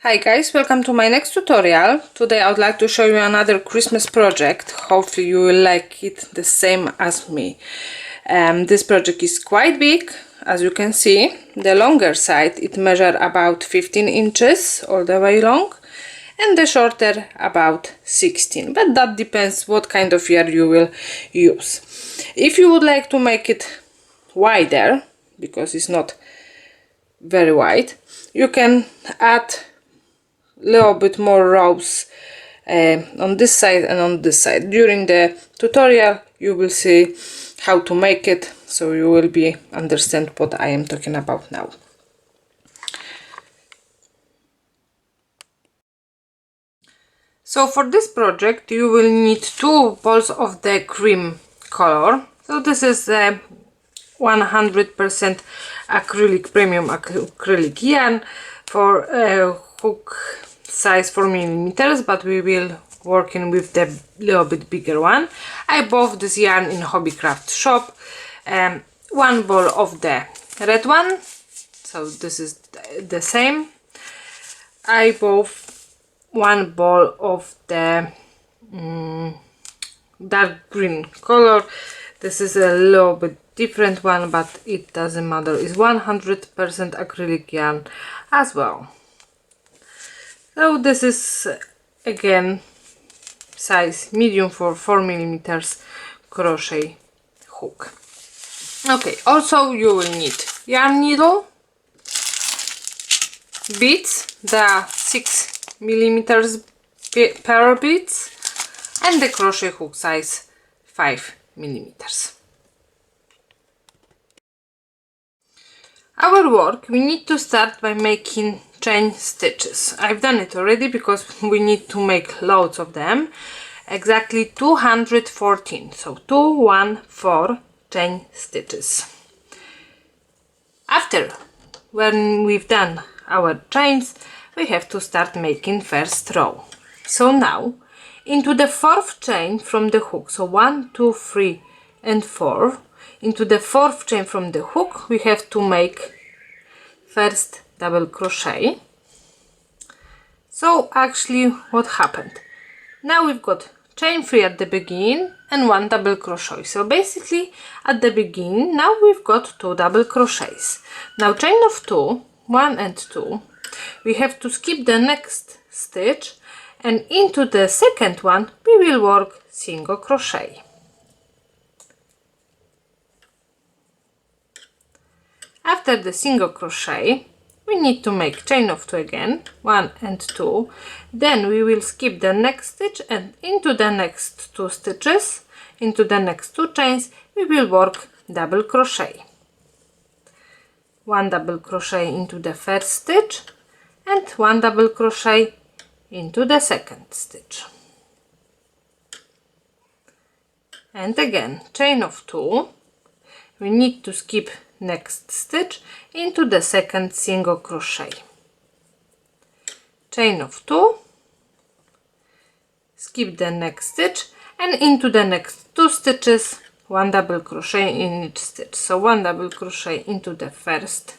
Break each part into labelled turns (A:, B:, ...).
A: Hi guys, welcome to my next tutorial. Today I would like to show you another Christmas project. Hopefully you will like it the same as me. This project is quite big, as you can see. The longer side it measures about 15 inches all the way long, and the shorter about 16, but that depends what kind of yarn you will use. If you would like to make it wider, because it's not very wide, you can add little bit more rows on this side and on this side. During the tutorial you will see how to make it, so you will be understand what I am talking about now. So for this project you will need 2 balls of the cream color. So this is 100% acrylic, premium acrylic yarn for hook size 4 millimeters, but we will working with the little bit bigger one. I bought this yarn in Hobbycraft shop. 1 ball of the red one, so this is the same. I bought 1 ball of the dark green color. This is a little bit different one, but it doesn't matter. It's 100% acrylic yarn as well. So this is again size medium for 4 millimeters crochet hook. Okay, also you will need yarn needle, beads, the 6 millimeters pair beads, and the crochet hook size 5 millimeters. Our work, we need to start by making chain stitches. I've done it already because we need to make loads of them. Exactly 214, so 214 chain stitches. After, when we've done our chains, we have to start making first row. So now into the 4th chain from the hook, so 1, 2, 3 and 4, into the 4th chain from the hook we have to make first double crochet. So actually what happened, now we've got chain 3 at the beginning and 1 double crochet. So basically at the beginning now we've got 2 double crochets. Now chain of 2, 1 and 2, we have to skip the next stitch, and into the second one we will work single crochet. After the single crochet we need to make chain of 2 again, 1 and 2, then we will skip the next stitch, and into the next 2 stitches, into the next 2 chains we will work double crochet. 1 double crochet into the first stitch and 1 double crochet into the second stitch. And again chain of 2, we need to skip next stitch into the second single crochet. Chain of 2, skip the next stitch, and into the next 2 stitches 1 double crochet in each stitch. So 1 double crochet into the first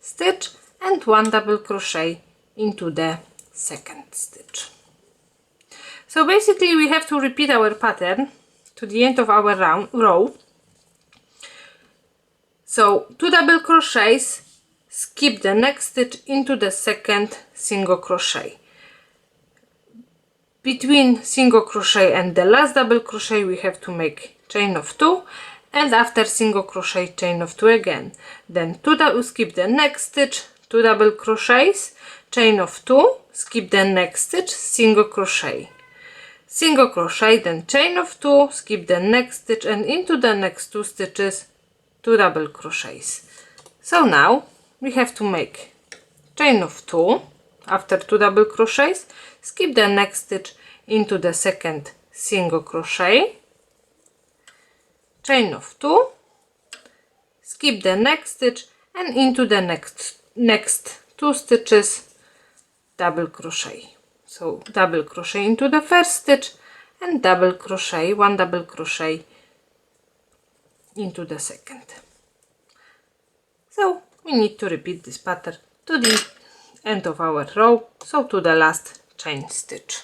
A: stitch and 1 double crochet into the second stitch. So basically we have to repeat our pattern to the end of our row. So 2 double crochets, skip the next stitch into the second single crochet. Between single crochet and the last double crochet we have to make chain of 2, and after single crochet chain of 2 again. Then skip the next stitch, 2 double crochets, chain of 2, skip the next stitch, single crochet. Single crochet, then chain of 2, skip the next stitch, and into the next 2 stitches 2 double crochets. So now we have to make chain of 2 after 2 double crochets, skip the next stitch into the second single crochet, chain of 2, skip the next stitch, and into the next 2 stitches double crochet. So double crochet into the first stitch and double crochet, 1 double crochet into the second. So we need to repeat this pattern to the end of our row, so to the last chain stitch.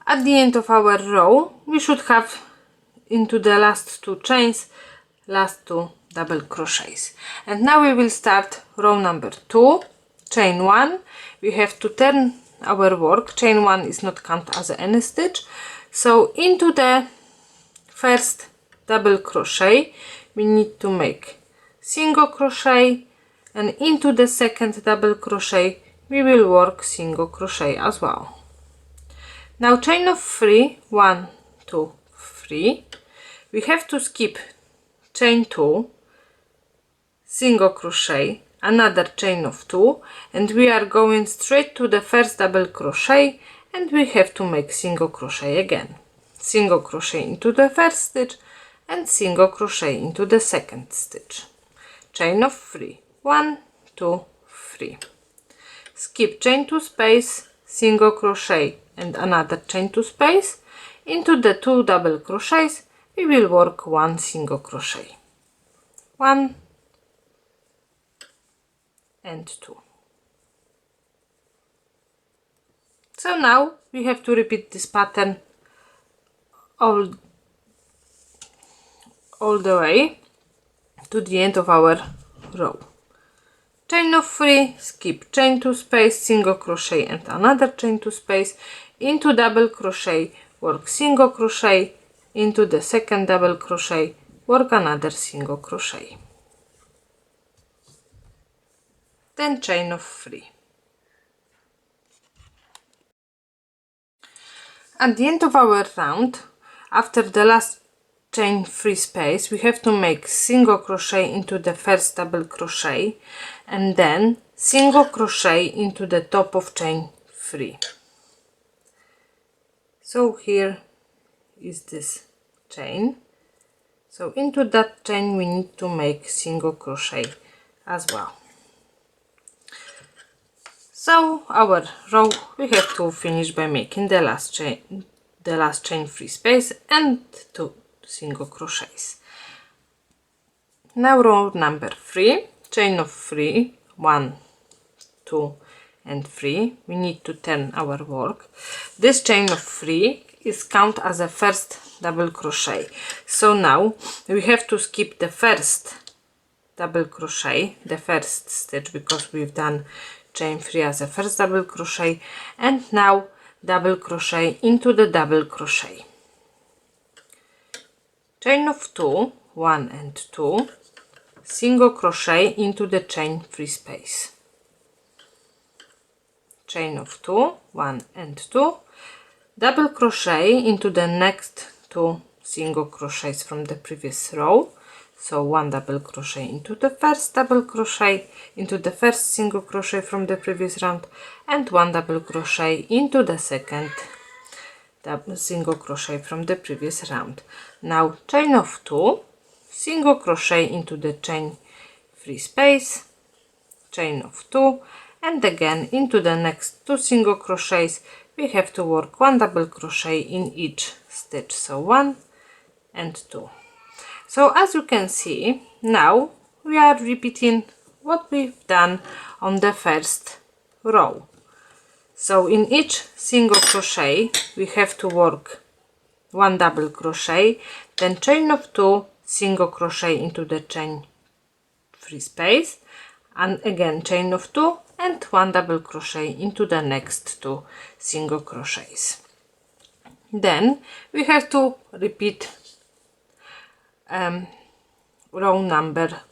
A: At the end of our row we should have into the last 2 chains last 2 double crochets, and now we will start row number 2, chain 1. We have to turn our work. Chain 1 is not counted as any stitch, so into the first double crochet we need to make single crochet, and into the second double crochet we will work single crochet as well. Now chain of 3, 1, 2, 3. We have to skip chain 2, single crochet, another chain of 2, and we are going straight to the first double crochet, and we have to make single crochet again. Single crochet into the first stitch and single crochet into the second stitch. Chain of 3, 1, 2, 3. Skip chain 2 space, single crochet and another chain 2 space. Into the 2 double crochets we will work 1 single crochet. 1 and 2. So now we have to repeat this pattern all the way to the end of our row. Chain of 3, skip chain 2 space, single crochet and another chain 2 space. Into double crochet work single crochet, into the second double crochet work another single crochet, then chain of 3. At the end of our round, after the last chain 3 space, we have to make single crochet into the first double crochet and then single crochet into the top of chain 3. So here is this chain, so into that chain we need to make single crochet as well. So our row we have to finish by making the last chain 3 space and 2 single crochets. Now row number 3, chain of 3, 1, 2 and 3. We need to turn our work. This chain of 3 is counted as a first double crochet, so now we have to skip the first double crochet, the first stitch, because we've done chain 3 as a first double crochet, and now double crochet into the double crochet. Chain of 2, 1 and 2, single crochet into the chain 3 space. Chain of 2, 1 and 2, double crochet into the next 2 single crochets from the previous row. So 1 double crochet into the first double crochet, into the first single crochet from the previous round, and 1 double crochet into the second single crochet from the previous round. Now chain of 2, single crochet into the chain 3 space, chain of 2, and again into the next 2 single crochets we have to work 1 double crochet in each stitch, so 1 and 2. So as you can see, now we are repeating what we've done on the first row. So in each single crochet we have to work 1 double crochet, then chain of 2, single crochet into the chain 3 space, and again chain of 2 and 1 double crochet into the next 2 single crochets. Then we have to repeat row number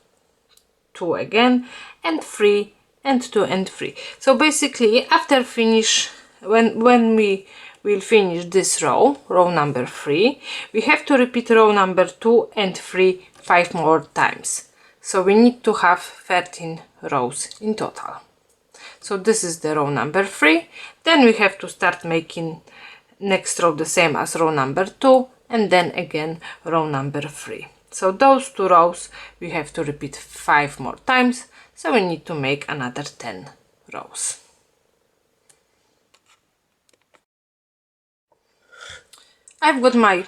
A: 2 again, and 3 and 2 and 3. So basically after finish, when we will finish this row number 3, we have to repeat row number 2 and 3 5 more times. So we need to have 13 rows in total. So this is the row number 3. Then we have to start making next row the same as row number 2, and then again row number 3. So those 2 rows we have to repeat 5 more times, so we need to make another 10 rows. I've got my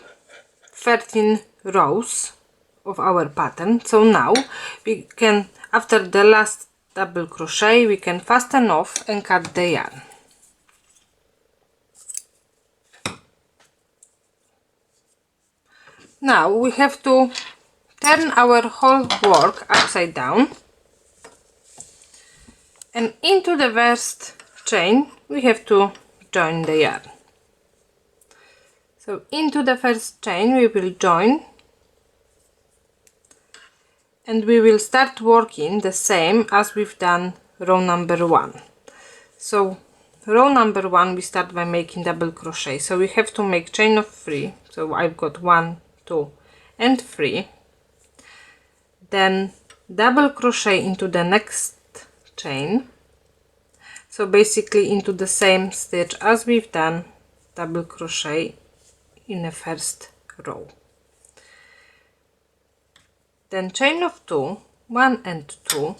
A: 13 rows of our pattern. So now we can, after the last double crochet, we can fasten off and cut the yarn. Now we have to turn our whole work upside down, and into the first chain we have to join the yarn. So into the first chain we will join, and we will start working the same as we've done row number 1. So row number 1 we start by making double crochet, so we have to make chain of 3. So I've got 1, 2 and 3, then double crochet into the next chain, so basically into the same stitch as we've done double crochet in the first row, then chain of 2, 1 and 2,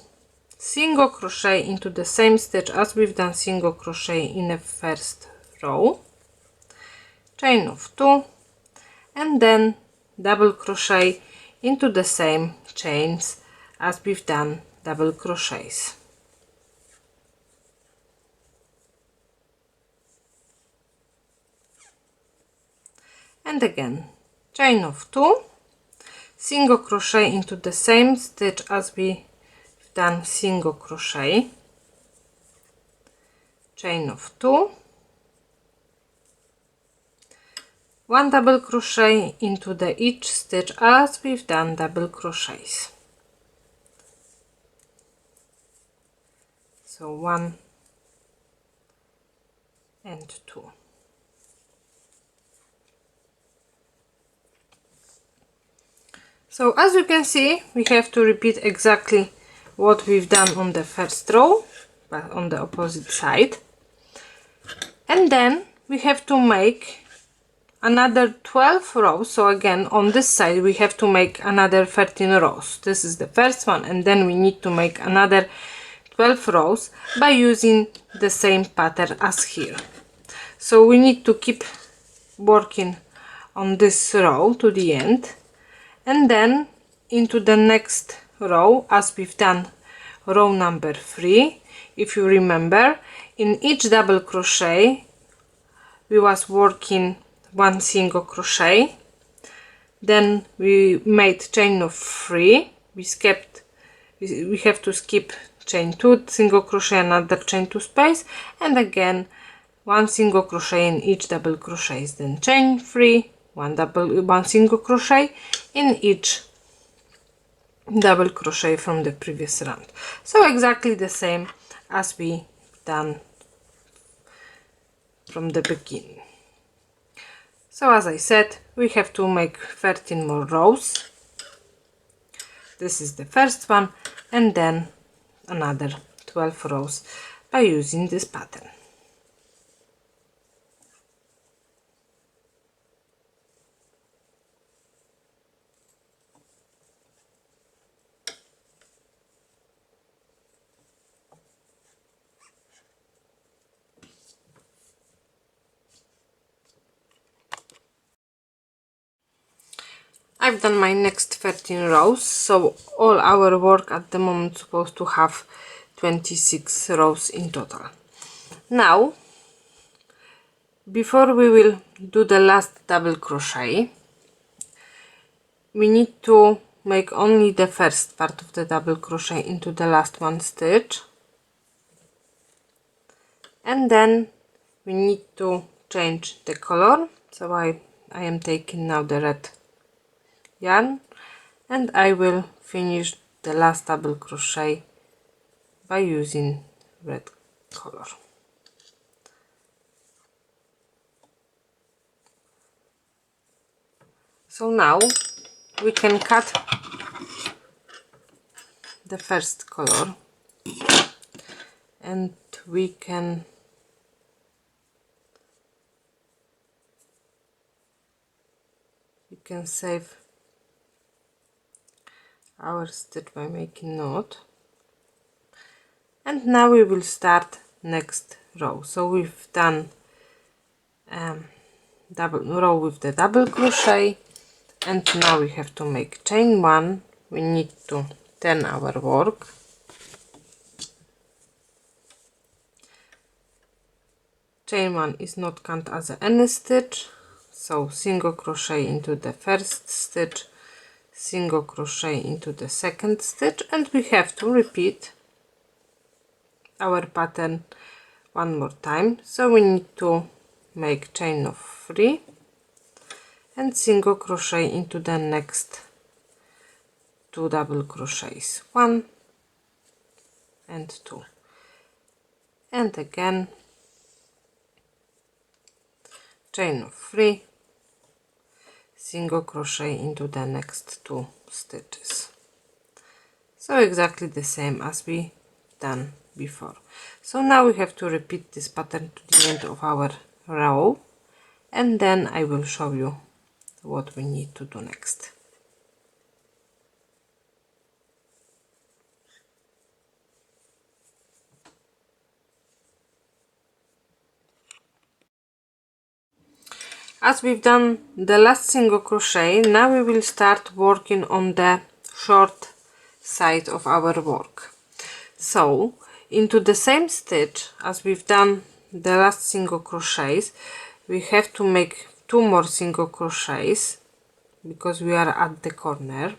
A: single crochet into the same stitch as we've done single crochet in the first row, chain of 2, and then double crochet into the same chains as we've done double crochets. And again chain of 2, single crochet into the same stitch as we've done single crochet, chain of 2, 1 double crochet into the each stitch as we've done double crochets. So 1 and 2. So as you can see, we have to repeat exactly what we've done on the first row, but on the opposite side. And then we have to make another 12 rows. So again, on this side we have to make another 13 rows. This is the first one, and then we need to make another 12 rows by using the same pattern as here. So we need to keep working on this row to the end, and then into the next row as we've done row number 3. If you remember, in each double crochet we was working 1 single crochet, then we made chain of 3, we have to skip chain 2, single crochet, another chain 2 space, and again 1 single crochet in each double crochets, then chain 3, 1 single crochet in each double crochet from the previous round. So exactly the same as we done from the beginning. So as I said, we have to make 13 more rows. This is the first one, and then another 12 rows by using this pattern. I've done my next 13 rows, so all our work at the moment is supposed to have 26 rows in total. Now, before we will do the last double crochet, we need to make only the first part of the double crochet into the last one stitch, and then we need to change the color. So I am taking now the red yarn, and I will finish the last double crochet by using red color. So now we can cut the first color, and we can save our stitch by making knot. And now we will start next row. So we've done double row with the double crochet, And now we have to make chain 1. We need to turn our work. Chain 1 is not count as any stitch, so single crochet into the first stitch, single crochet into the second stitch, and we have to repeat our pattern one more time. So we need to make chain of 3 and single crochet into the next 2 double crochets, 1 and 2, and again chain of 3, single crochet into the next 2 stitches. So exactly the same as we done before. So now we have to repeat this pattern to the end of our row, and then I will show you what we need to do next. As we've done the last single crochet, now we will start working on the short side of our work. So into the same stitch as we've done the last single crochets, we have to make 2 more single crochets because we are at the corner,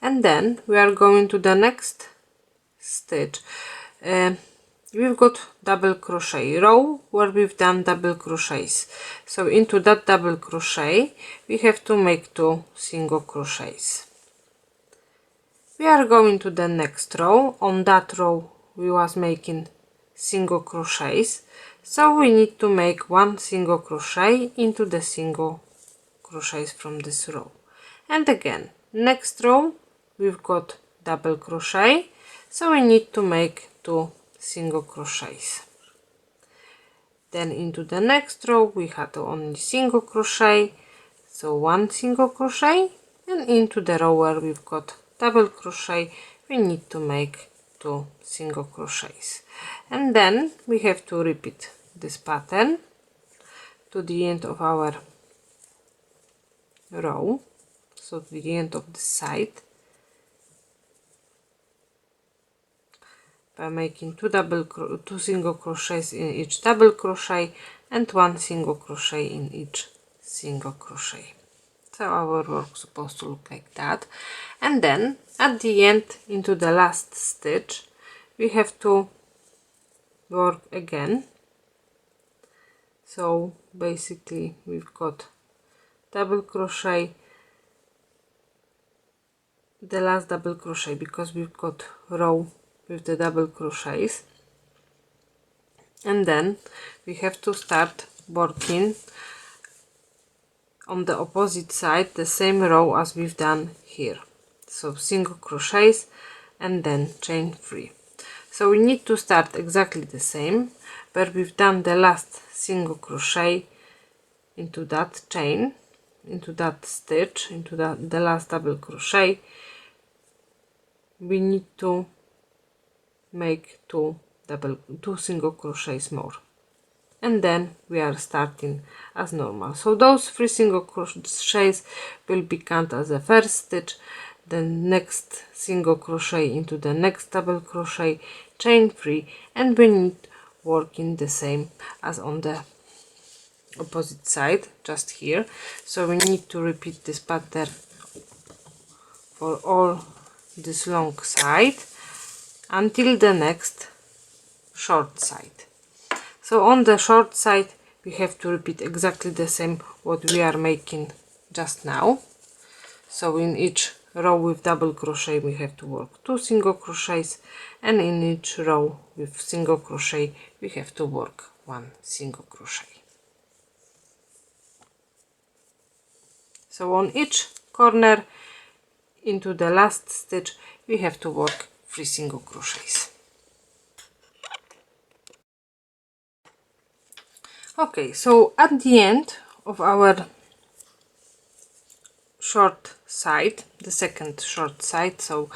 A: and then we are going to the next stitch. We've got double crochet row where we've done double crochets, so into that double crochet we have to make 2 single crochets. We are going to the next row. On that row we was making single crochets, so we need to make 1 single crochet into the single crochets from this row, and again next row we've got double crochet, so we need to make 2 single crochets. Then into the next row we had only single crochet, so 1 single crochet, and into the row where we've got double crochet we need to make 2 single crochets, and then we have to repeat this pattern to the end of our row, so to the end of the side, by making 2 single crochets in each double crochet and 1 single crochet in each single crochet. So our work is supposed to look like that, and then at the end into the last stitch we have to work again. So basically we've got double crochet, the last double crochet, because we've got row with the double crochets, and then we have to start working on the opposite side the same row as we've done here, so single crochets and then chain 3. So we need to start exactly the same, where we've done the last single crochet into that chain, into that stitch, into the last double crochet. We need to make 2 single crochets more, and then we are starting as normal. So those 3 single crochets will be counted as the first stitch, the next single crochet into the next double crochet, chain 3, and we need working the same as on the opposite side, just here. So we need to repeat this pattern for all this long side until the next short side. So on the short side we have to repeat exactly the same what we are making just now. So in each row with double crochet we have to work 2 single crochets, and in each row with single crochet we have to work 1 single crochet. So on each corner into the last stitch we have to work 3 single crochets. Okay, so at the end of our short side, the second short side, so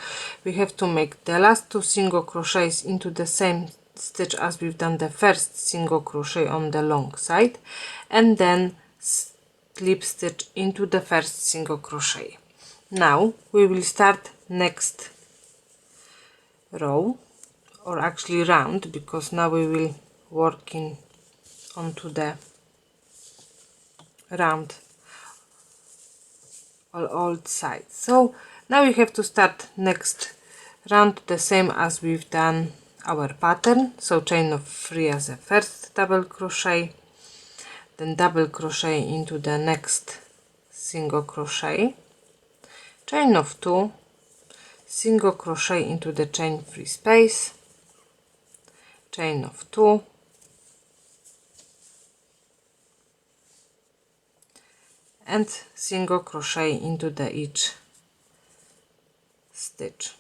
A: we have to make the last 2 single crochets into the same stitch as we've done the first single crochet on the long side, and then slip stitch into the first single crochet. Now we will start next row, or actually round, because now we will working onto the round on all sides. So now we have to start next round the same as we've done our pattern. So chain of 3 as a first double crochet, then double crochet into the next single crochet, chain of 2, single crochet into the chain free space, chain of 2, and single crochet into the each stitch,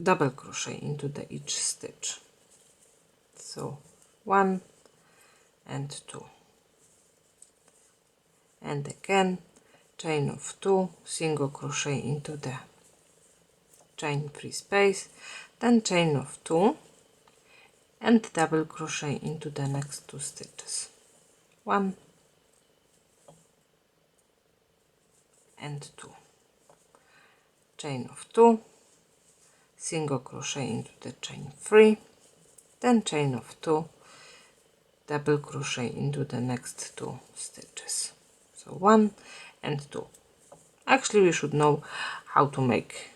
A: double crochet into the each stitch. So 1 and 2, and again chain of 2, single crochet into the chain free space, then chain of 2 and double crochet into the next 2 stitches, 1 and 2, chain of 2, single crochet into the chain 3, then chain of 2, double crochet into the next 2 stitches, so 1 and 2. Actually we should know how to make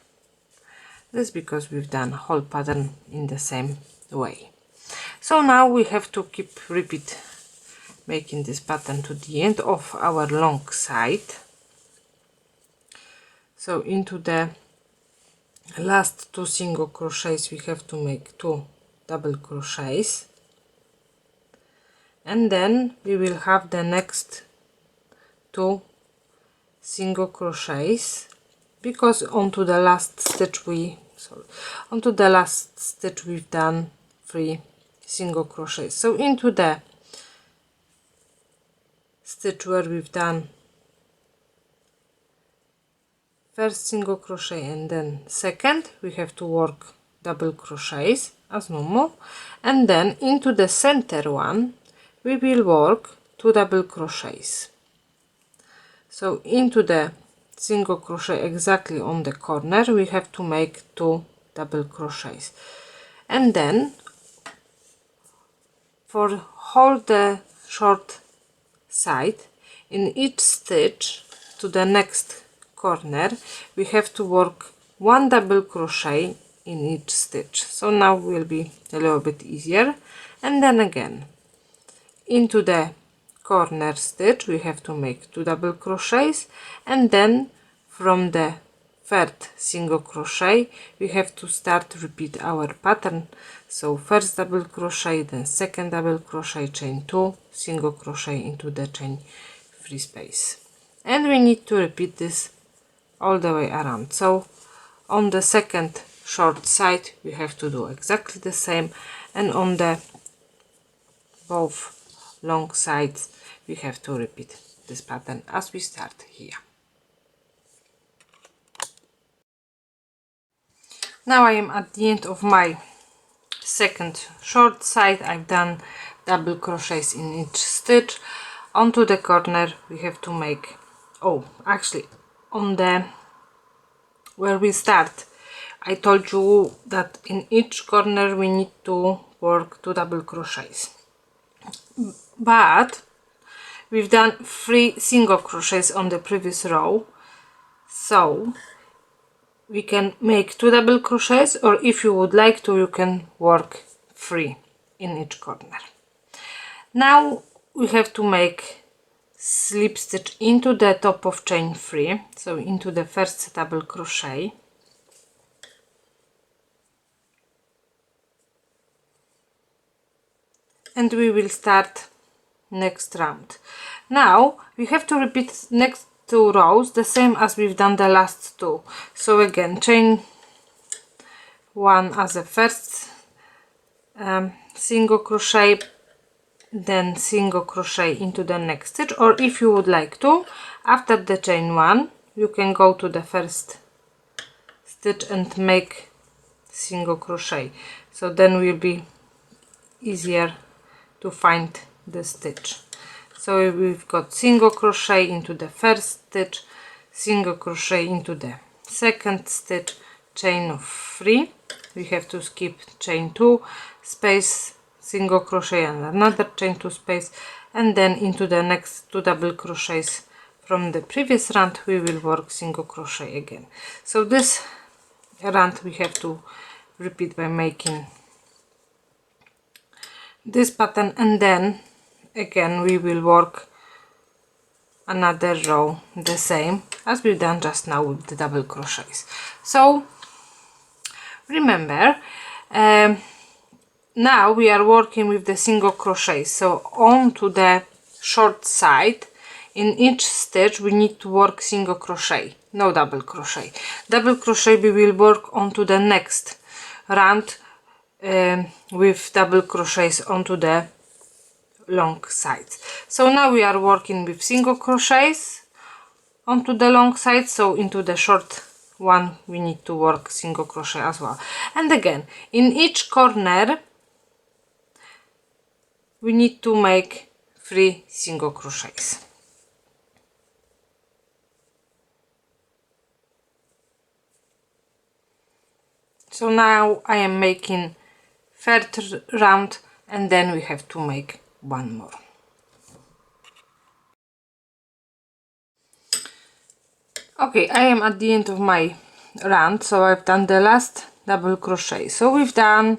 A: this because we've done whole pattern in the same way. So now we have to keep repeat making this pattern to the end of our long side. So into the last 2 single crochets we have to make 2 double crochets, and then we will have the next 2 single crochets, because onto the last stitch we've done 3 single crochets. So into the stitch where we've done first single crochet and then second, we have to work double crochets as normal, and then into the center one we will work 2 double crochets. So into the single crochet exactly on the corner we have to make 2 double crochets, and then for whole the short side in each stitch to the next corner we have to work 1 double crochet in each stitch. So now will be a little bit easier, and then again into the corner stitch we have to make 2 double crochets, and then from the third single crochet we have to start repeat our pattern. So first double crochet, then second double crochet, chain 2, single crochet into the chain free space, and we need to repeat this all the way around. So on the second short side we have to do exactly the same, and on the both long sides we have to repeat this pattern as we start here. Now I am at the end of my second short side. I've done double crochets in each stitch. Onto the corner we have to make, actually on the where we start I told you that in each corner we need to work 2 double crochets, but we've done 3 single crochets on the previous row, so we can make 2 double crochets, or if you would like to you can work 3 in each corner. Now we have to make slip stitch into the top of chain 3, so into the first double crochet, and we will start next round. Now we have to repeat next 2 rows the same as we've done the last 2. So again chain 1 as a first single crochet, then single crochet into the next stitch, or if you would like to, after the chain 1 you can go to the first stitch and make single crochet, so then will be easier to find the stitch. So we've got single crochet into the first stitch, single crochet into the second stitch, chain of 3. We have to skip chain 2, space, single crochet and another chain 2 space, and then into the next 2 double crochets from the previous round we will work single crochet again. So this round we have to repeat by making this pattern, and then again we will work another row the same as we've done just now with the double crochets. So remember, now we are working with the single crochet, so onto the short side in each stitch we need to work single crochet, no double crochet. Double crochet we will work onto the next round with double crochets onto the long sides. So now we are working with single crochets onto the long side, so into the short one we need to work single crochet as well. And again, in each corner we need to make 3 single crochets. So now I am making third round, and then we have to make one more. Okay, I am at the end of my round, so I've done the last double crochet. So we've done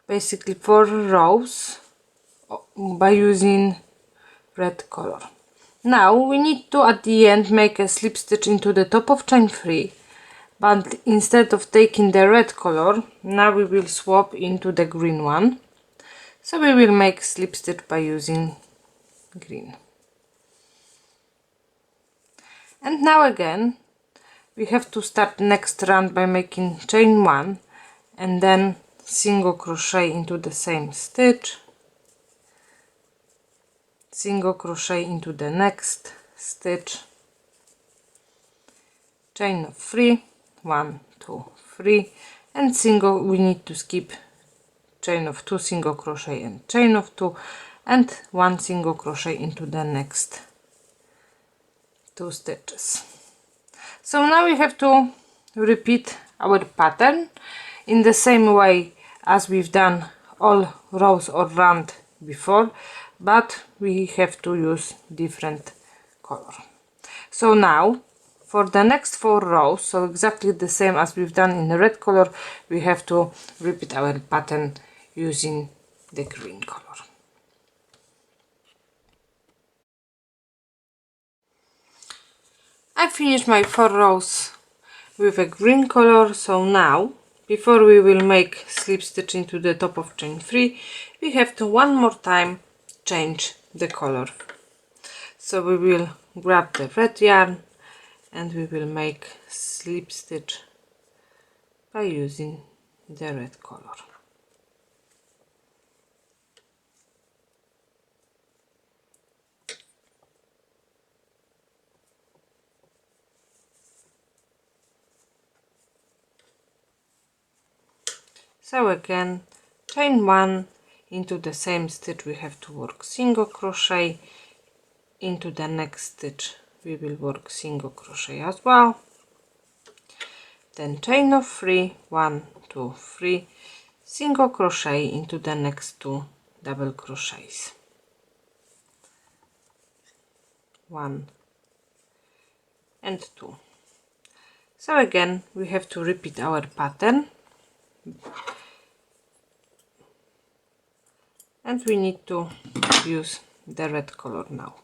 A: basically 4 rows by using red color. Now we need to at the end make a slip stitch into the top of chain 3, but instead of taking the red color, now we will swap into the green one. So we will make slip stitch by using green. And now again we have to start next round by making chain 1 and then single crochet into the same stitch, single crochet into the next stitch, chain of 3, 1, 2, 3, and single, we need to skip chain of 2, single crochet and chain of 2, and 1 single crochet into the next 2 stitches. So now we have to repeat our pattern in the same way as we've done all rows or round before, but we have to use different color. So now for the next 4 rows, so exactly the same as we've done in the red color, we have to repeat our pattern using the green color. I finished my 4 rows with a green color, so now before we will make slip stitch into the top of chain 3, we have to one more time change the color. So we will grab the red yarn and we will make slip stitch by using the red color. So again, chain 1 into the same stitch we have to work single crochet, into the next stitch we will work single crochet as well, then chain of 3, 1, 2, 3, single crochet into the next 2 double crochets, 1 and 2. So again we have to repeat our pattern, and we need to use the red color now.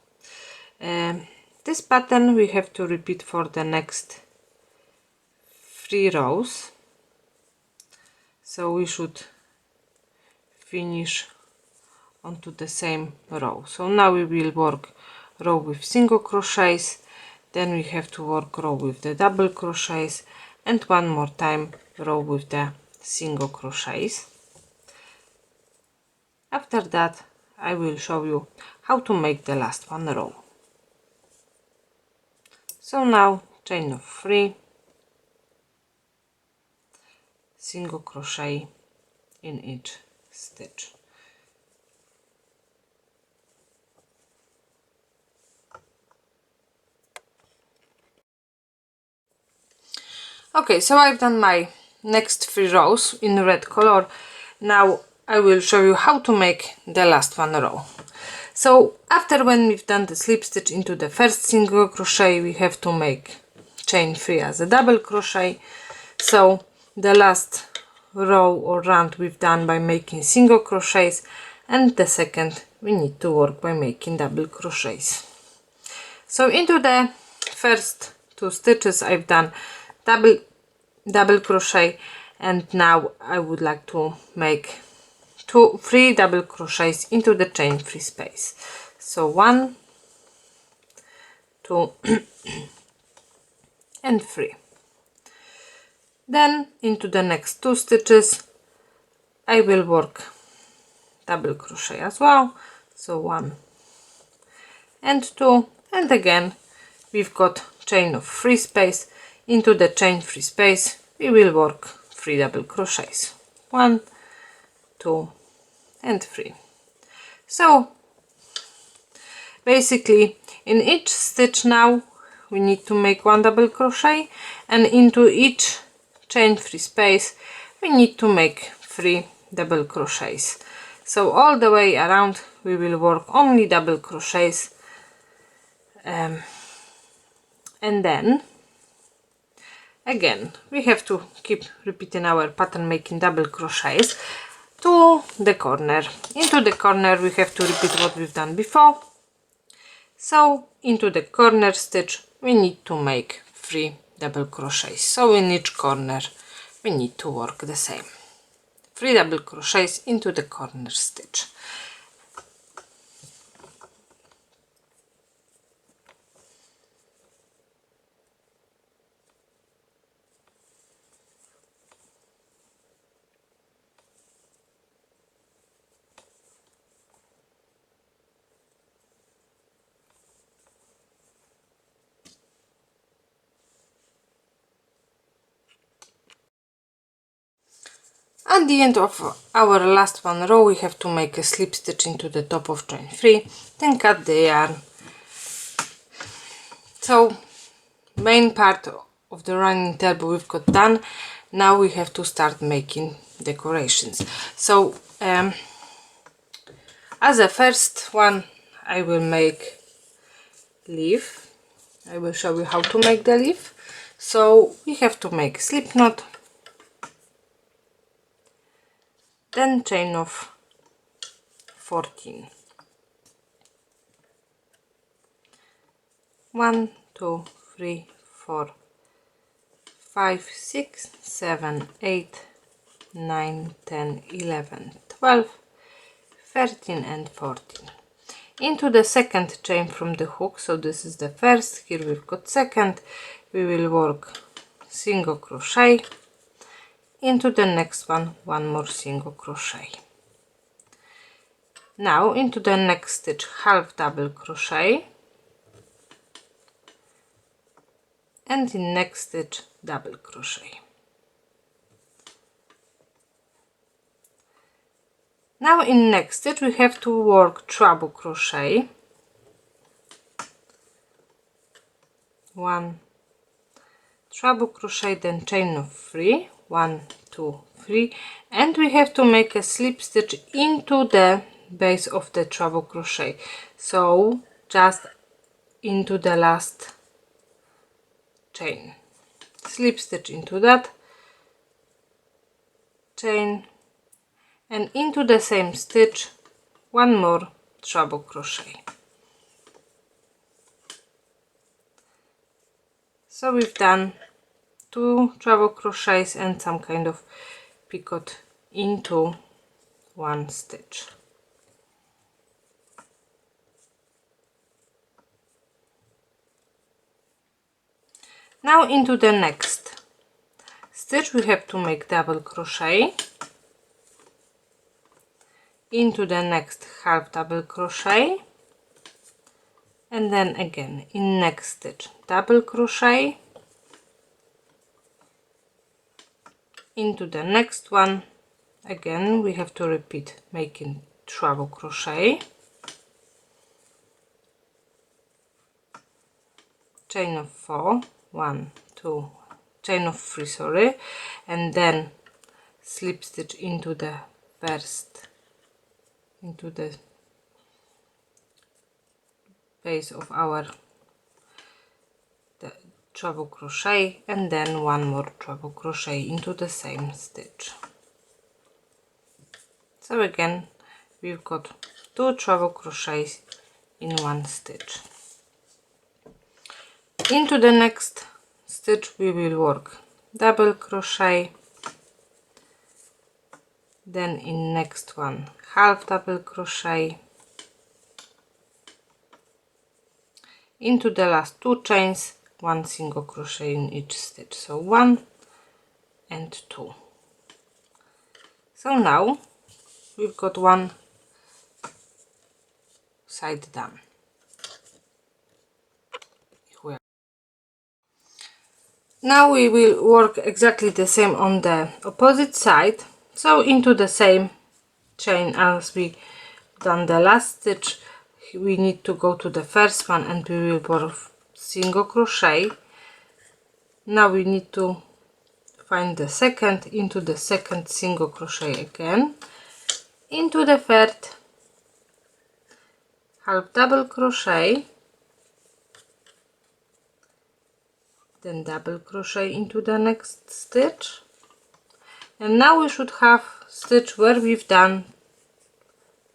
A: This pattern we have to repeat for the next 3 rows, so we should finish onto the same row. So now we will work row with single crochets, then we have to work row with the double crochets, and one more time row with the single crochets. After that I will show you how to make the last one row. So now chain of 3, single crochet in each stitch, Okay, so I've done my next 3 rows in red color. Now I will show you how to make the last one row. So after when we've done the slip stitch into the first single crochet, we have to make chain 3 as a double crochet. So the last row or round we've done by making single crochets, and the second we need to work by making double crochets. So into the first 2 stitches I've done double crochet, and now I would like to make 3 double crochets into the chain 3 space. So 1, 2 and 3. Then into the next 2 stitches I will work double crochet as well. So 1 and 2, and again we've got chain of 3 space. Into the chain 3 space we will work 3 double crochets. 1, 2 and 3. So basically in each stitch now we need to make 1 double crochet, and into each chain 3 space we need to make 3 double crochets. So all the way around we will work only double crochets, and then again we have to keep repeating our pattern, making double crochets to the corner. Into the corner we have to repeat what we've done before. So into the corner stitch we need to make 3 double crochets. So in each corner we need to work the same. 3 double crochets into the corner stitch. At the end of our last one row we have to make a slip stitch into the top of chain 3, then cut the yarn. So main part of the running tab we've got done. Now we have to start making decorations. So as a first one I will make leaf. I will show you how to make the leaf. So we have to make slip knot, then chain of 14. 1, 2, 3, 4, 5, 6, 7, 8, 9, 10, 11, 12, 13 and 14. Into the second chain from the hook, so this is the first, here we've got second, we will work single crochet. Into the next one more single crochet. Now into the next stitch half double crochet, and in next stitch double crochet. Now in next stitch we have to work treble crochet, 1 treble crochet, then chain of 3, 1, 2, 3, and we have to make a slip stitch into the base of the treble crochet, so just into the last chain, slip stitch into that chain, and into the same stitch 1 more treble crochet. So we've done 2 treble crochets and some kind of picot into 1 stitch. Now into the next stitch we have to make double crochet, into the next half double crochet, and then again in next stitch double crochet, into the next one again we have to repeat making treble crochet, chain of 4, 1, 2, chain of 3, sorry, and then slip stitch into the first, into the base of our treble crochet, and then one more treble crochet into the same stitch. So again we've got 2 treble crochets in one stitch. Into the next stitch we will work double crochet, then in next one half double crochet, into the last 2 chains 1 single crochet in each stitch, so 1 and 2. So now we've got one side done. Now we will work exactly the same on the opposite side, so into the same chain as we done the last stitch we need to go to the first one and we will work single crochet. Now we need to find the second, into the second single crochet again, into the third half double crochet, then double crochet into the next stitch, and now we should have stitch where we've done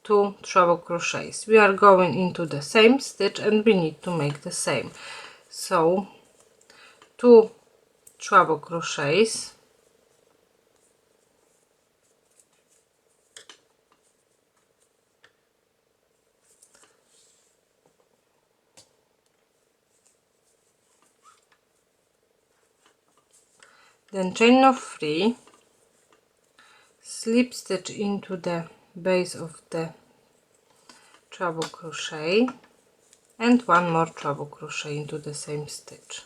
A: 2 treble crochets. We are going into the same stitch and we need to make the same, so 2 treble crochets, then chain of 3, slip stitch into the base of the treble crochet, and one more treble crochet into the same stitch.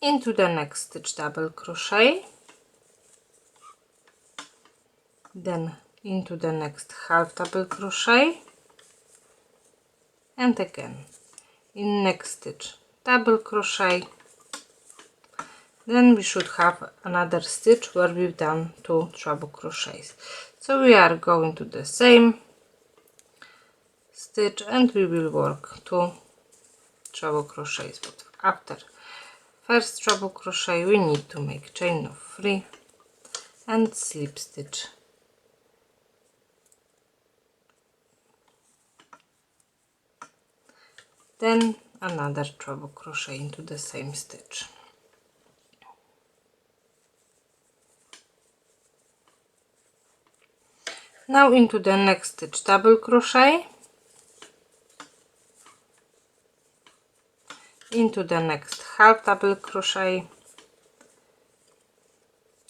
A: Into the next stitch double crochet, then into the next half double crochet, and again in next stitch double crochet. Then we should have another stitch where we've done 2 treble crochets, so we are going to the same stitch and we will work 2 treble crochets, but after first treble crochet we need to make chain of 3 and slip stitch then another treble crochet into the same stitch. Now into the next stitch double crochet, into the next half double crochet,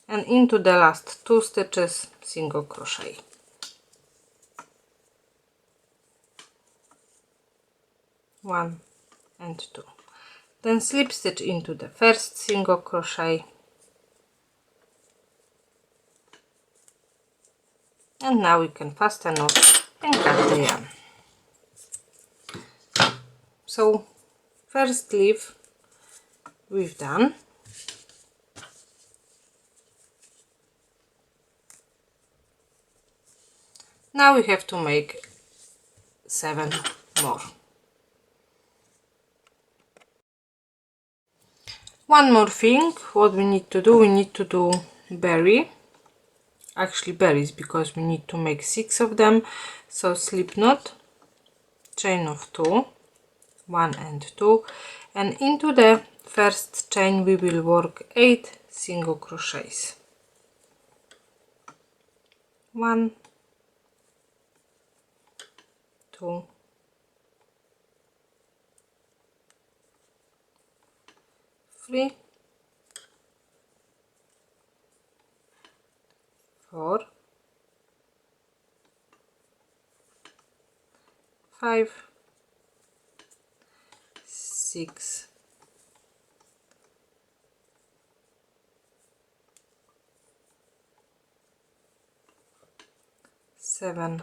A: and into the last 2 stitches single crochet. One and 2. Then slip stitch into the first single crochet, and now we can fasten off and cut the yarn. So first sleeve we've done. Now we have to make 7 more. One more thing, what we need to do, we need to do berries, because we need to make 6 of them. So slip knot, chain of 2, 1 and 2, and into the first chain we will work 8 single crochets. 1, 2, 3, 4, 5, 6, 7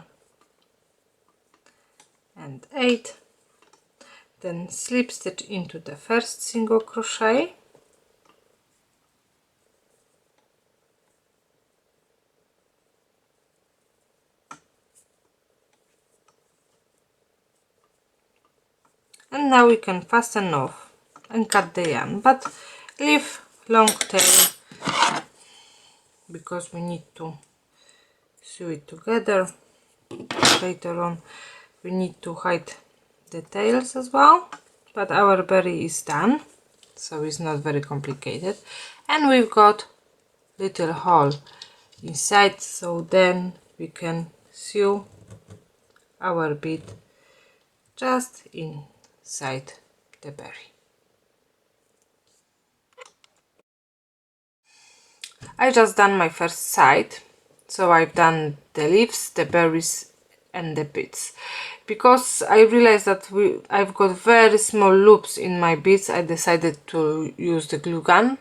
A: and 8, then slip stitch into the first single crochet, and now we can fasten off and cut the yarn, but leave long tail because we need to sew it together later on. We need to hide the tails as well, but our berry is done, so it's not very complicated, and we've got little hole inside, so then we can sew our bead just inside the berry. I just done my first side, so I've done the leaves, the berries and the beads. Because I realized that I've got very small loops in my beads, I decided to use the glue gun,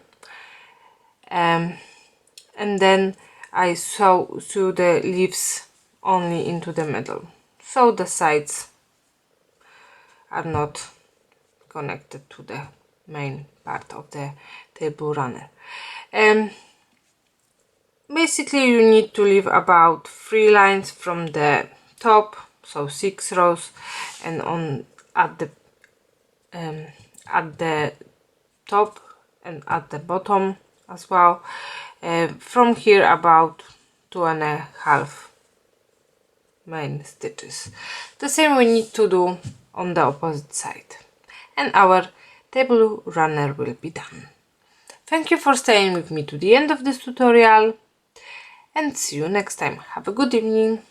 A: and then I sew the leaves only into the middle, so the sides are not connected to the main part of the table runner. Basically you need to leave about 3 lines from the top, so 6 rows, and at the top and at the bottom as well. From here about 2.5 main stitches. The same we need to do on the opposite side, and our table runner will be done. Thank you for staying with me to the end of this tutorial, and see you next time. Have a good evening.